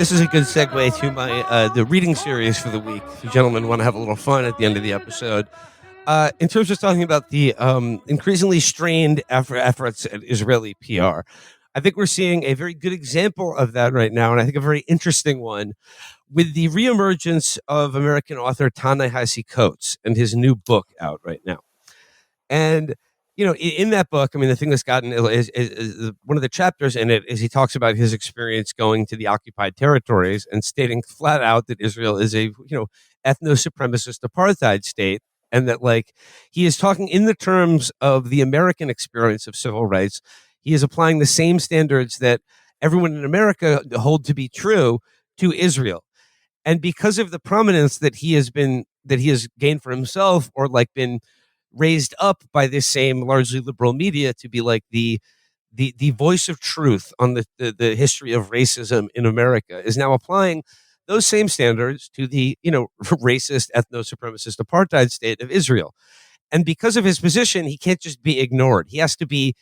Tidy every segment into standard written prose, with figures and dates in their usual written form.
this is a good segue to my the reading series for the week. If you gentlemen want to have a little fun at the end of the episode, in terms of talking about the increasingly strained efforts at Israeli PR, I think we're seeing a very good example of that right now, and I think a very interesting one with the reemergence of American author Ta-Nehisi Coates and his new book out right now. And in that book, I mean, the thing that's gotten is one of the chapters in it is he talks about his experience going to the occupied territories and stating flat out that Israel is a ethno-supremacist apartheid state, and that he is talking in the terms of the American experience of civil rights. He is applying the same standards that everyone in America hold to be true to Israel. And because of the prominence that he has gained for himself, or been raised up by this same largely liberal media to be the voice of truth on the history of racism in America, is now applying those same standards to the racist ethno-supremacist apartheid state of Israel. And because of his position, he can't just be ignored. He has to be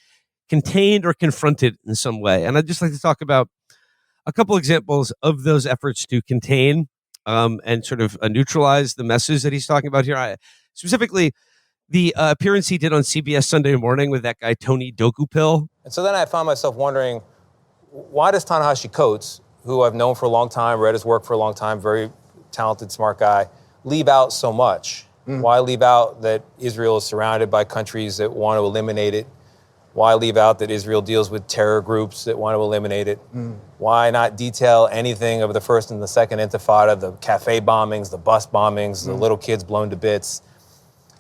contained or confronted in some way. And I'd just like to talk about a couple examples of those efforts to contain and sort of neutralize the message that he's talking about here. Specifically, the appearance he did on CBS Sunday Morning with that guy, Tony Dokoupil. And so then I found myself wondering, why does Ta-Nehisi Coates, who I've known for a long time, read his work for a long time, very talented, smart guy, leave out so much? Why leave out that Israel is surrounded by countries that want to eliminate it? Why leave out that Israel deals with terror groups that want to eliminate it? Why not detail anything of the first and the second intifada, the cafe bombings, the bus bombings, the little kids blown to bits?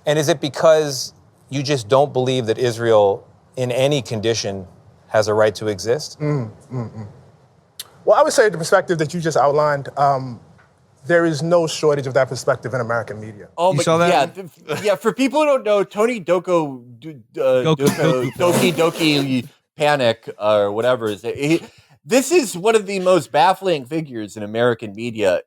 And is it because you just don't believe that Israel, in any condition, has a right to exist? Well, I would say the perspective that you just outlined, there is no shortage of that perspective in American media. Oh, you saw that? Yeah. For people who don't know, Tony Doki Panic or whatever is it. This is one of the most baffling figures in American media.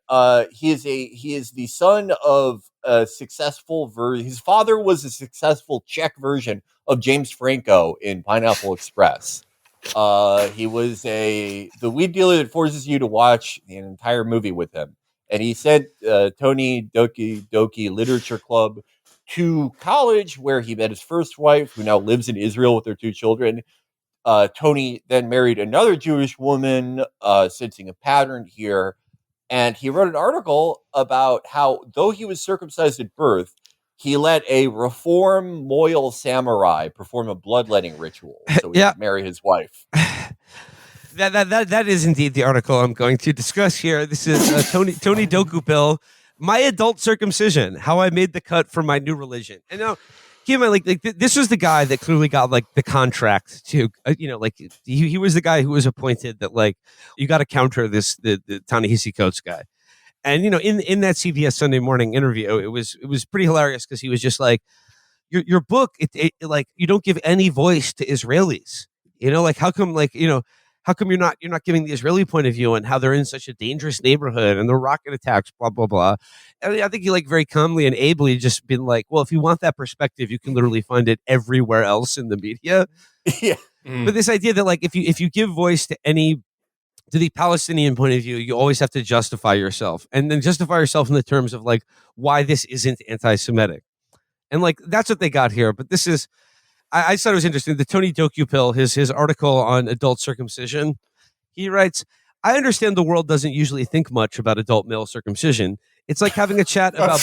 He is the son of a successful his father was a successful Czech version of James Franco in Pineapple Express. He was the weed dealer that forces you to watch the entire movie with him. And he sent Tony Doki Literature Club to college, where he met his first wife, who now lives in Israel with their two children. Tony then married another Jewish woman, sensing a pattern here. And he wrote an article about how, though he was circumcised at birth, he let a reform Mohel samurai perform a bloodletting ritual so he could marry his wife. That is indeed the article I'm going to discuss here. This is Tony Dokoupil, My Adult Circumcision, How I Made the Cut for My New Religion. And now, keep in mind, this was the guy that clearly got the contract to, he was the guy who was appointed that you got to counter the Ta-Nehisi Coates guy. And in that CBS Sunday Morning interview, it was pretty hilarious because he was just your book, you don't give any voice to Israelis. How come you're not giving the Israeli point of view and how they're in such a dangerous neighborhood and the rocket attacks, blah, blah, blah. And I think he very calmly and ably just been well, if you want that perspective, you can literally find it everywhere else in the media. Yeah. But this idea that if you give voice to the Palestinian point of view, you always have to justify yourself, and then justify yourself in the terms of why this isn't anti-Semitic. And that's what they got here. But this is, I thought it was interesting. The Tony Dokoupil, his article on adult circumcision, he writes, I understand the world doesn't usually think much about adult male circumcision. It's like having a chat about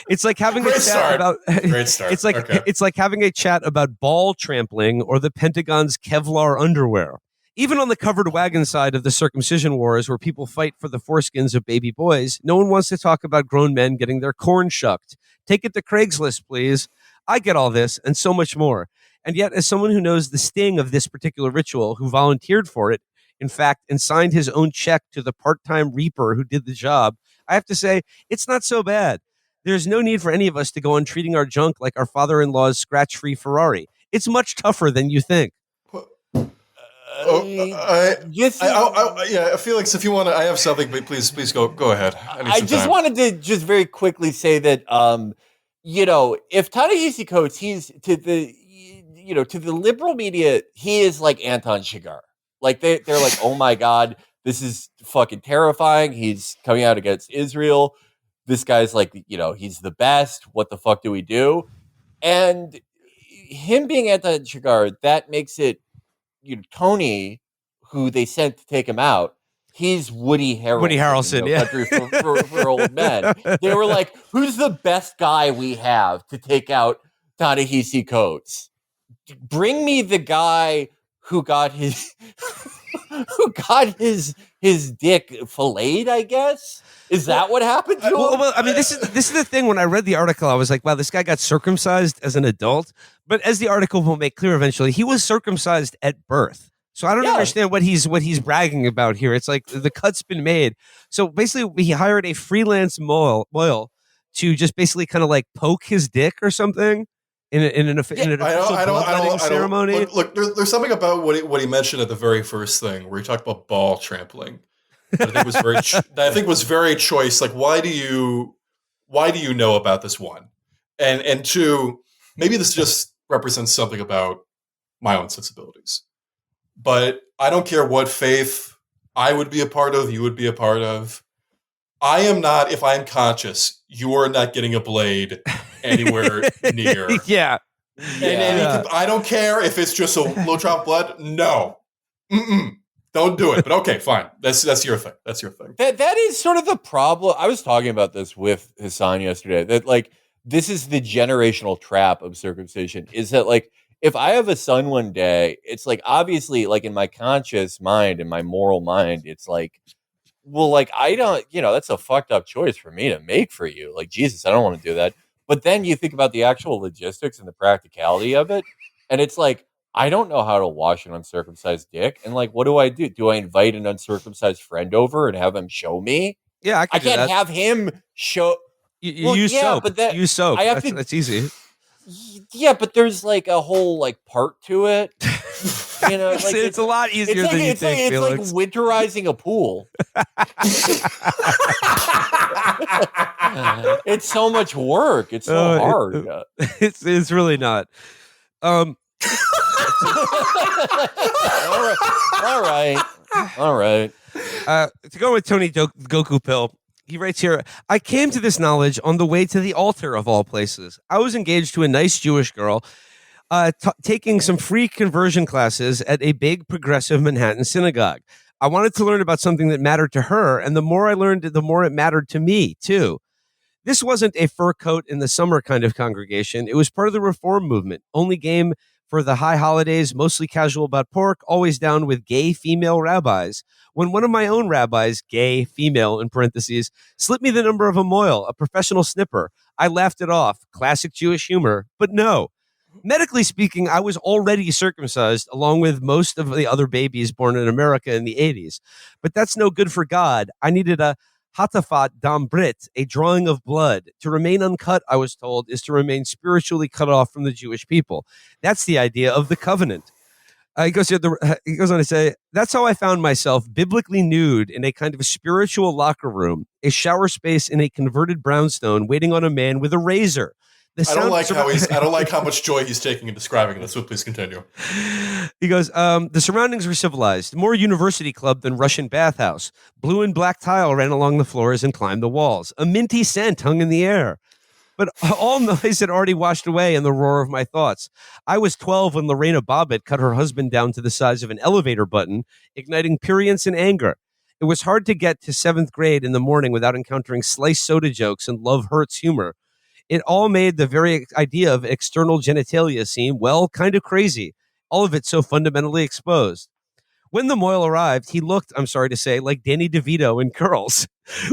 it's like having a chat about Great start. It's like having a chat about ball trampling or the Pentagon's Kevlar underwear. Even on the covered wagon side of the circumcision wars, where people fight for the foreskins of baby boys, no one wants to talk about grown men getting their corn shucked. Take it to Craigslist, please. I get all this and so much more. And yet, as someone who knows the sting of this particular ritual, who volunteered for it, in fact, and signed his own check to the part-time reaper who did the job, I have to say, it's not so bad. There's no need for any of us to go on treating our junk like our father-in-law's scratch-free Ferrari. It's much tougher than you think. Felix, if you want to, I have something, but please go ahead. I just wanted to just very quickly say that, if Ta-Nehisi Coates, he's to the liberal media, he is like Anton Chigurh. They're like, oh my God, this is fucking terrifying. He's coming out against Israel. This guy's like, he's the best. What the fuck do we do? And him being anti-Chagard, that makes it, Tony, who they sent to take him out, he's Woody Harrelson. Woody Harrelson, in No Country for Old Men. They were like, who's the best guy we have to take out Ta-Nehisi Coates? Bring me the guy who got his his dick filleted, I guess. Is that what happened to him? Well, I mean, this is the thing. When I read the article, I was like, wow, this guy got circumcised as an adult. But as the article will make clear eventually, he was circumcised at birth. So I don't understand what he's bragging about here. It's like the cut's been made. So basically, he hired a freelance Mohel to just basically kind of like poke his dick or something in an official bloodletting ceremony. Look, there's something about what he mentioned at the very first thing where he talked about ball trampling. That I think was very choice. Like, why do you know about this, one? And two, maybe this just represents something about my own sensibilities. But I don't care what faith I would be a part of, you would be a part of. I am not, if I am conscious, you are not getting a blade anywhere near. Yeah. And I don't care if it's just a low drop blood. No. Don't do it. But okay, fine. That's your thing. That's your thing. That is sort of the problem. I was talking about this with Hassan yesterday, that like this is the generational trap of circumcision, is that like if I have a son one day, it's like obviously like in my conscious mind, in my moral mind, it's like, well, like I don't, that's a fucked up choice for me to make for you. Like, Jesus, I don't want to do that. But then you think about the actual logistics and the practicality of it. And it's like, I don't know how to wash an uncircumcised dick. And like, what do I do? Do I invite an uncircumcised friend over and have him show me? Yeah, I can't have him show. You use soap. But use soap. That's easy. Yeah, but there's like a whole like part to it. Like it's a lot easier than you think. It's like winterizing a pool. It's so much work. It's so hard. It's really not. All right. To go with Tony Dokoupil, he writes here, I came to this knowledge on the way to the altar of all places. I was engaged to a nice Jewish girl, taking some free conversion classes at a big progressive Manhattan synagogue. I wanted to learn about something that mattered to her, and the more I learned, the more it mattered to me, too. This wasn't a fur coat in the summer kind of congregation. It was part of the reform movement, only game for the high holidays, mostly casual about pork, always down with gay female rabbis. When one of my own rabbis, gay, female, in parentheses, slipped me the number of a mohel, a professional snipper, I laughed it off. Classic Jewish humor. But no. Medically speaking, I was already circumcised along with most of the other babies born in America in the 80s. But that's no good for God. I needed a hatafat dam brit, a drawing of blood. To remain uncut, I was told, is to remain spiritually cut off from the Jewish people. That's the idea of the covenant. He goes on to say, that's how I found myself biblically nude in a kind of spiritual locker room, a shower space in a converted brownstone, waiting on a man with a razor. I don't like how much joy he's taking in describing this, so please continue. He goes, the surroundings were civilized, more university club than Russian bathhouse. Blue and black tile ran along the floors and climbed the walls. A minty scent hung in the air. But all noise had already washed away in the roar of my thoughts. I was 12 when Lorena Bobbitt cut her husband down to the size of an elevator button, igniting prurience and anger. It was hard to get to 7th grade in the morning without encountering sliced soda jokes and love hurts humor. It all made the very idea of external genitalia seem, well, kind of crazy. All of it so fundamentally exposed. When the mohel arrived, he looked, I'm sorry to say, like Danny DeVito in Curls.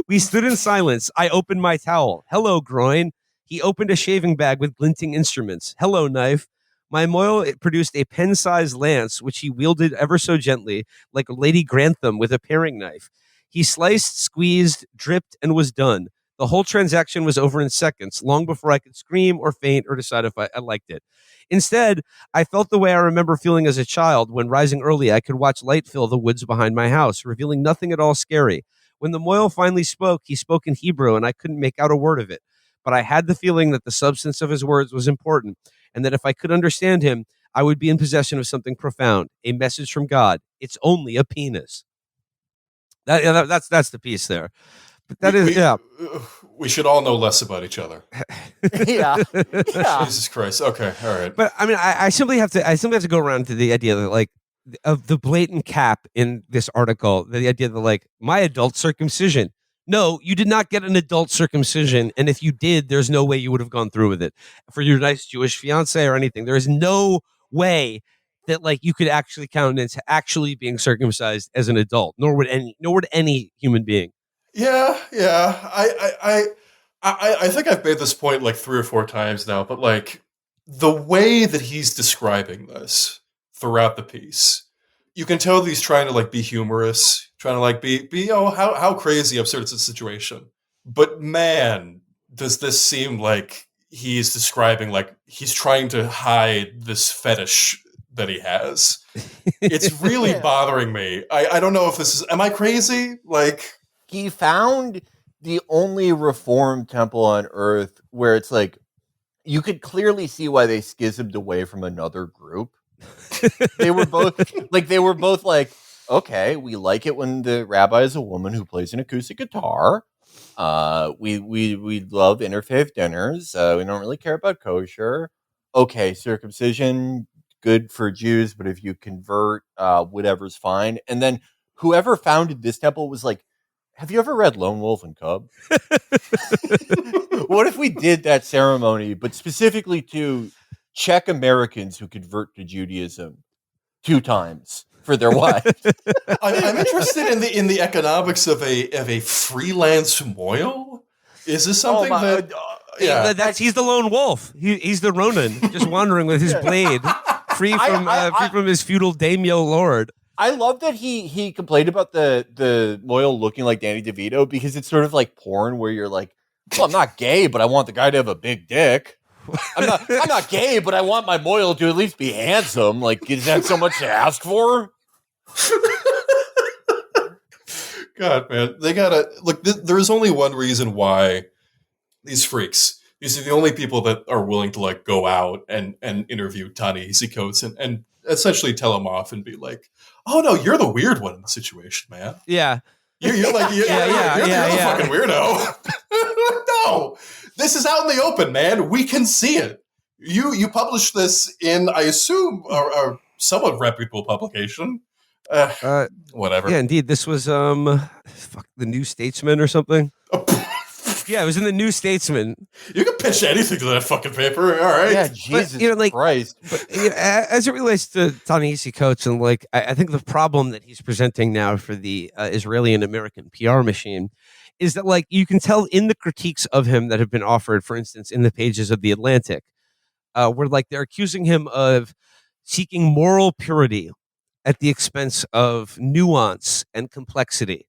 We stood in silence. I opened my towel. Hello, groin. He opened a shaving bag with glinting instruments. Hello, knife. My mohel produced a pen-sized lance, which he wielded ever so gently, like Lady Grantham with a paring knife. He sliced, squeezed, dripped, and was done. The whole transaction was over in seconds, long before I could scream or faint or decide if I liked it. Instead, I felt the way I remember feeling as a child when, rising early, I could watch light fill the woods behind my house, revealing nothing at all scary. When the mohel finally spoke, he spoke in Hebrew, and I couldn't make out a word of it. But I had the feeling that the substance of his words was important, and that if I could understand him, I would be in possession of something profound, a message from God. It's only a penis. That's the piece there. But that is we should all know less about each other. Yeah. Jesus Christ. Okay, all right. But I mean, I simply have to go around to the idea that like of the blatant cap in this article, the idea that like my adult circumcision. No, you did not get an adult circumcision, and if you did, there's no way you would have gone through with it for your nice Jewish fiance or anything. There is no way that like you could actually count into actually being circumcised as an adult, nor would any human being. Yeah. I think I've made this point like 3 or 4 times now, but like the way that he's describing this throughout the piece, you can tell that he's trying to like be humorous, trying to like be how crazy absurd is the situation. But man, does this seem like he's describing like he's trying to hide this fetish that he has. It's really bothering me. I don't know if this is, am I crazy? Like, he found the only reformed temple on earth where it's like you could clearly see why they schismed away from another group. They were both like, okay, we like it when the rabbi is a woman who plays an acoustic guitar. We love interfaith dinners. We don't really care about kosher. Okay, circumcision, good for Jews, but if you convert, whatever's fine. And then whoever founded this temple was like, have you ever read Lone Wolf and Cub? What if we did that ceremony, but specifically to Czech Americans who convert to Judaism 2 times for their wives? I'm interested in the economics of a freelance mohel. Is this something that? Yeah, he's the lone wolf. He's the Ronin, just wandering with his blade, free from his feudal daimyo lord. I love that he complained about the mohel looking like Danny DeVito because it's sort of like porn where you're like, well, I'm not gay, but I want the guy to have a big dick. I'm not gay, but I want my mohel to at least be handsome. Like, is that so much to ask for? God, man, they gotta look. There's only one reason why these freaks. These are the only people that are willing to like go out and interview Ta-Nehisi Coates and essentially tell him off and be like, "Oh no, you're the weird one in the situation, man. Yeah, you're the fucking weirdo. No, this is out in the open, man. We can see it. You published this in, I assume, a somewhat reputable publication." Whatever. Yeah, indeed. This was the New Statesman or something. Yeah, it was in the New Statesman. You can pitch anything to that fucking paper. All right. Yeah, Jesus Christ. But, as it relates to Ta-Nehisi Coates, and like, I think the problem that he's presenting now for the Israeli and American PR machine is that, like, you can tell in the critiques of him that have been offered, for instance, in the pages of The Atlantic, where like they're accusing him of seeking moral purity at the expense of nuance and complexity.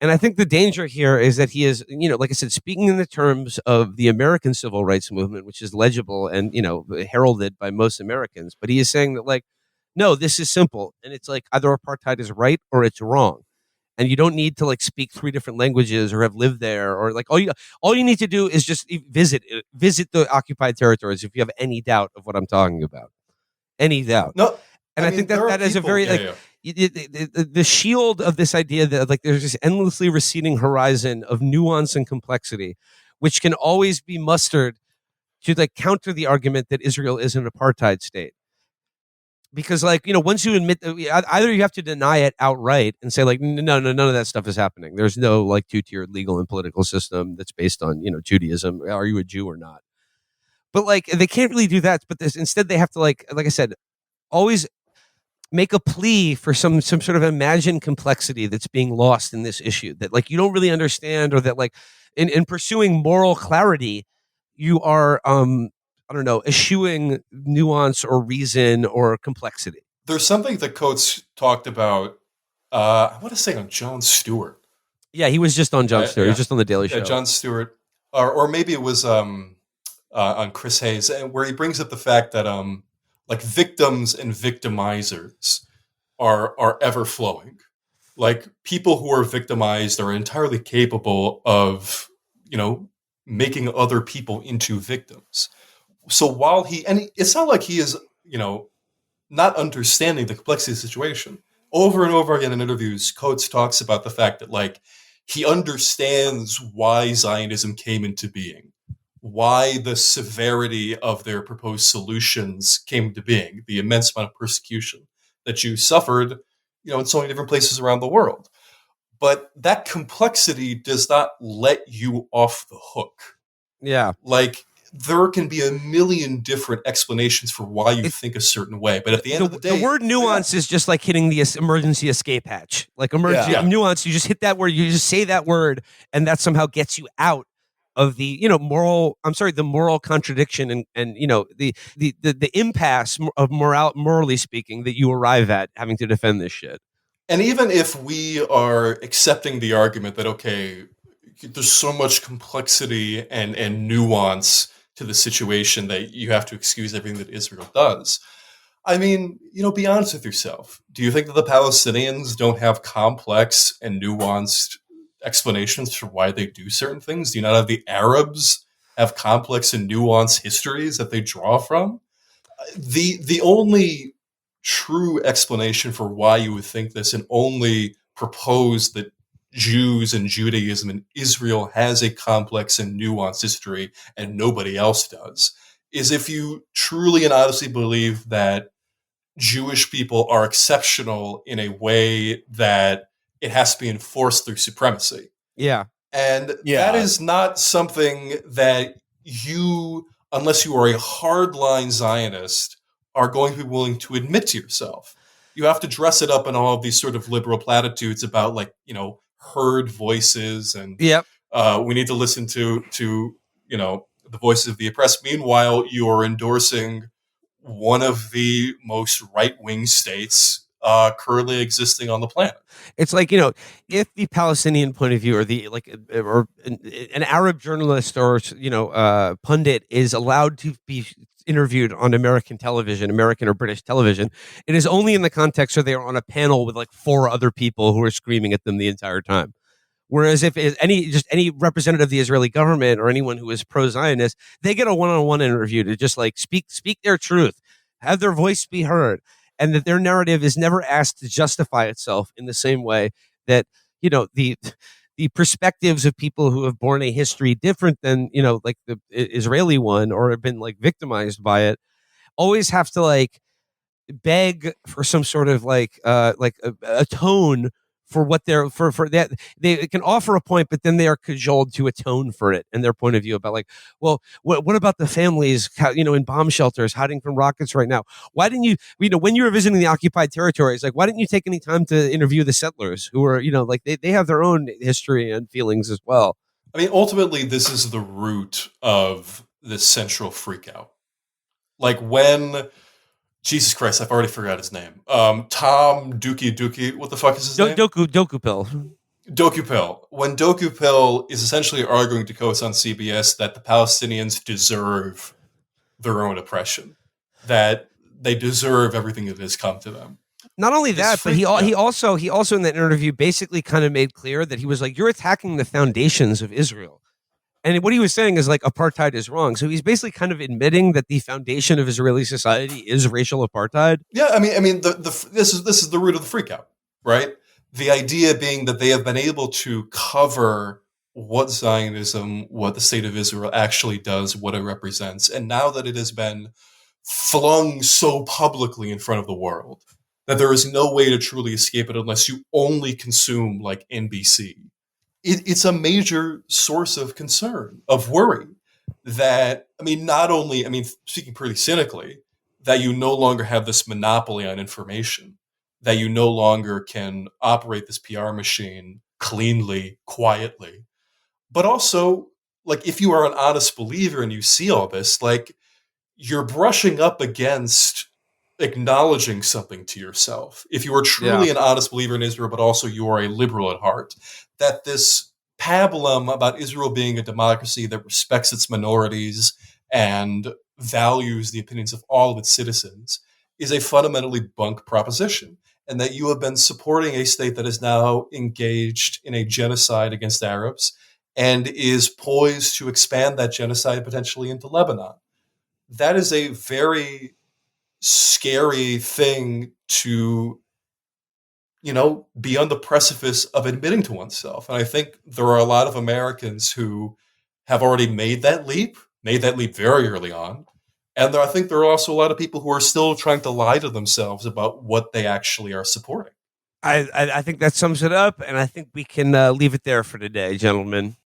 And I think the danger here is that he is, like I said, speaking in the terms of the American civil rights movement, which is legible and, heralded by most Americans. But he is saying that, like, no, this is simple. And it's like either apartheid is right or it's wrong. And you don't need to like speak 3 different languages or have lived there, or like all you need to do is just visit the occupied territories if you have any doubt of what I'm talking about. Any doubt. No. And I think that is a very the shield of this idea that like there's this endlessly receding horizon of nuance and complexity, which can always be mustered to like counter the argument that Israel is an apartheid state. Because like, once you admit that, either you have to deny it outright and say like, no, none of that stuff is happening. There's no like 2-tiered legal and political system that's based on, Judaism. Are you a Jew or not? But like, they can't really do that. But instead they have to like I said, always make a plea for some sort of imagined complexity that's being lost in this issue that like you don't really understand, or that like in pursuing moral clarity, you are I don't know, eschewing nuance or reason or complexity. There's something that Coates talked about. I want to say on Jon Stewart. Yeah, he was just on Jon Stewart. He was just on the Daily Show. Jon Stewart, or maybe it was on Chris Hayes, where he brings up the fact that like victims and victimizers are ever flowing. Like people who are victimized are entirely capable of, making other people into victims. So while it's not like he is, not understanding the complexity of the situation. over and over again in interviews, Coates talks about the fact that like he understands why Zionism came into being, why the severity of their proposed solutions came into being, the immense amount of persecution that Jews suffered, in so many different places around the world. But that complexity does not let you off the hook. Yeah. Like, there can be a million different explanations for why you think a certain way, but at the end of the day, the word nuance is just like hitting the emergency escape hatch. Like emergency Yeah. nuance, you just hit that word, you just say that word, and that somehow gets you out of the the moral contradiction and the impasse of morally speaking that you arrive at having to defend this shit. And even if we are accepting the argument that, okay, there's so much complexity and nuance to the situation that you have to excuse everything that Israel does. I mean, be honest with yourself. Do you think that the Palestinians don't have complex and nuanced explanations for why they do certain things? Do you not have the Arabs have complex and nuanced histories that they draw from? The only true explanation for why you would think this, and only propose that Jews and Judaism and Israel has a complex and nuanced history and nobody else does, is if you truly and honestly believe that Jewish people are exceptional in a way that it has to be enforced through supremacy. Yeah. And that is not something that you, unless you are a hardline Zionist, are going to be willing to admit to yourself. You have to dress it up in all of these sort of liberal platitudes about, like, heard voices and Yep. we need to listen to the voices of the oppressed. Meanwhile, you are endorsing one of the most right-wing states currently existing on the planet. It's like, if the Palestinian point of view, or an Arab journalist or pundit is allowed to be interviewed on American television, American or British television, it is only in the context where they are on a panel with like 4 other people who are screaming at them the entire time. Whereas if any representative of the Israeli government or anyone who is pro-Zionist, they get a one-on-one interview to just like speak their truth, have their voice be heard, and that their narrative is never asked to justify itself in the same way that the perspectives of people who have borne a history different than like the Israeli one, or have been like victimized by it, always have to like beg for some sort of like a tone for what they're for that. They can offer a point, but then they are cajoled to atone for it and their point of view about like, well, what about the families in bomb shelters hiding from rockets right now? Why didn't you when you were visiting the occupied territories, like, why didn't you take any time to interview the settlers who are like they have their own history and feelings as well? I mean, ultimately, this is the root of this central freakout. Like, when Jesus Christ, I've already forgot his name. Tom Dookie. What the fuck is his name? Dokoupil. Dokoupil. When Dokoupil is essentially arguing to Coates on CBS that the Palestinians deserve their own oppression, that they deserve everything that has come to them. Not only that, but he also in that interview basically kind of made clear that he was like, you're attacking the foundations of Israel. And what he was saying is like apartheid is wrong. So he's basically kind of admitting that the foundation of Israeli society is racial apartheid. Yeah, I mean, this is the root of the freakout, right? The idea being that they have been able to cover what Zionism, what the state of Israel actually does, what it represents, and now that it has been flung so publicly in front of the world that there is no way to truly escape it unless you only consume like NBC. It's a major source of concern, of worry, that, not only, speaking pretty cynically, that you no longer have this monopoly on information, that you no longer can operate this PR machine cleanly, quietly, but also, like, if you are an honest believer and you see all this, like, you're brushing up against acknowledging something to yourself. If you are truly an honest believer in Israel, but also you are a liberal at heart, that this pablum about Israel being a democracy that respects its minorities and values the opinions of all of its citizens is a fundamentally bunk proposition, and that you have been supporting a state that is now engaged in a genocide against Arabs and is poised to expand that genocide potentially into Lebanon. That is a very scary thing to be on the precipice of admitting to oneself. And I think there are a lot of Americans who have already made that leap very early on. And I think there are also a lot of people who are still trying to lie to themselves about what they actually are supporting. I think that sums it up, and I think we can leave it there for today, gentlemen.